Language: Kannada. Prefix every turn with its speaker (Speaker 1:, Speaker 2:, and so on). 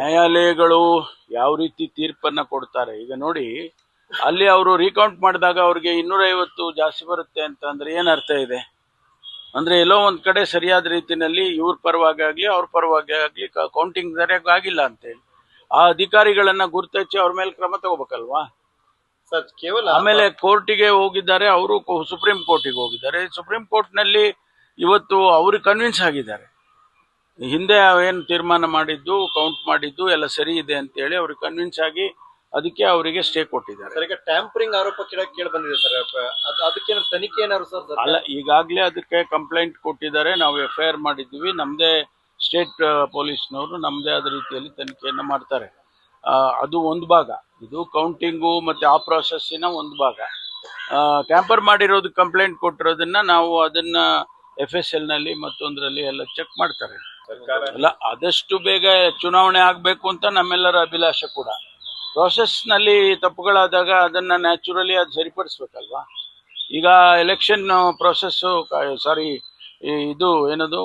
Speaker 1: ನ್ಯಾಯಾಲಯಗಳು ಯಾವ ರೀತಿ ತೀರ್ಪನ್ನ ಕೊಡ್ತಾರೆ ಈಗ ನೋಡಿ, ಅಲ್ಲಿ ಅವರು ರೀಕೌಂಟ್ ಮಾಡಿದಾಗ ಅವ್ರಿಗೆ 250 ಜಾಸ್ತಿ ಬರುತ್ತೆ ಅಂತ ಅಂದ್ರೆ ಏನ್ ಅರ್ಥ ಇದೆ ಅಂದ್ರೆ, ಎಲ್ಲೋ ಒಂದ್ ಕಡೆ ಸರಿಯಾದ ರೀತಿಯಲ್ಲಿ ಇವ್ರ ಪರವಾಗಿ ಆಗ್ಲಿ ಅವ್ರ ಪರವಾಗಿ ಆಗ್ಲಿ ಕೌಂಟಿಂಗ್ ಸರಿಯಾಗಿ ಆಗಿಲ್ಲ ಅಂತೇಳಿ ಆ ಅಧಿಕಾರಿಗಳನ್ನ ಗುರುತಿಸಿ ಅವ್ರ ಮೇಲೆ ಕ್ರಮ ತಗೋಬೇಕಲ್ವಾ.
Speaker 2: ಕೇವಲ
Speaker 1: ಆಮೇಲೆ ಕೋರ್ಟಿಗೆ ಹೋಗಿದ್ದಾರೆ, ಅವರು ಸುಪ್ರೀಂ ಕೋರ್ಟಿಗೆ ಹೋಗಿದ್ದಾರೆ. ಸುಪ್ರೀಂ ಕೋರ್ಟ್ ನಲ್ಲಿ ಇವತ್ತು ಅವ್ರಿಗೆ ಕನ್ವಿನ್ಸ್ ಆಗಿದ್ದಾರೆ, ಹಿಂದೆ ಏನು ತೀರ್ಮಾನ ಮಾಡಿದ್ದು ಕೌಂಟ್ ಮಾಡಿದ್ದು ಎಲ್ಲ ಸರಿ ಇದೆ ಅಂತ ಹೇಳಿ ಅವ್ರಿಗೆ ಕನ್ವಿನ್ಸ್ ಆಗಿ ಅದಕ್ಕೆ ಅವರಿಗೆ ಸ್ಟೇ ಕೊಟ್ಟಿದ್ದಾರೆ.
Speaker 2: ಸರ್, ಈಗ ಟ್ಯಾಂಪರಿಂಗ್ ಆರೋಪ ಕೇಳಿ ಬಂದಿದೆ ಸರ್, ಅದಕ್ಕೆ ತನಿಖೆ ಏನಾದ್ರು ಸರ್?
Speaker 1: ಅಲ್ಲ, ಈಗಾಗಲೇ ಅದಕ್ಕೆ ಕಂಪ್ಲೇಂಟ್ ಕೊಟ್ಟಿದ್ದಾರೆ, ನಾವು FIR ಮಾಡಿದ್ದೀವಿ. ನಮ್ದೇ ಸ್ಟೇಟ್ ಪೊಲೀಸ್ನವರು ನಮ್ದೇ ಆದ ರೀತಿಯಲ್ಲಿ ತನಿಖೆಯನ್ನ ಮಾಡ್ತಾರೆ. ಅದು ಒಂದು ಭಾಗ, ಇದು ಕೌಂಟಿಂಗು ಮತ್ತೆ ಆ ಪ್ರಾಸೆಸ್ಸಿನ ಒಂದು ಭಾಗ. ಟ್ಯಾಂಪರ್ ಮಾಡಿರೋದು ಕಂಪ್ಲೇಂಟ್ ಕೊಟ್ಟಿರೋದನ್ನ ನಾವು ಅದನ್ನ FSL ನಲ್ಲಿ ಮತ್ತೊಂದರಲ್ಲಿ ಎಲ್ಲ ಚೆಕ್ ಮಾಡ್ತಾರೆ. ಅಲ್ಲ, ಆದಷ್ಟು ಬೇಗ ಚುನಾವಣೆ ಆಗ್ಬೇಕು ಅಂತ ನಮ್ಮೆಲ್ಲರ ಅಭಿಲಾಷೆ ಕೂಡ. ಪ್ರಾಸೆಸ್ ನಲ್ಲಿ ತಪ್ಪುಗಳಾದಾಗ ಅದನ್ನ ನ್ಯಾಚುರಲಿ ಅದು ಸರಿಪಡಿಸ್ಬೇಕಲ್ವಾ. ಈಗ ಎಲೆಕ್ಷನ್ ಪ್ರಾಸೆಸ್ ಇದು ಏನದು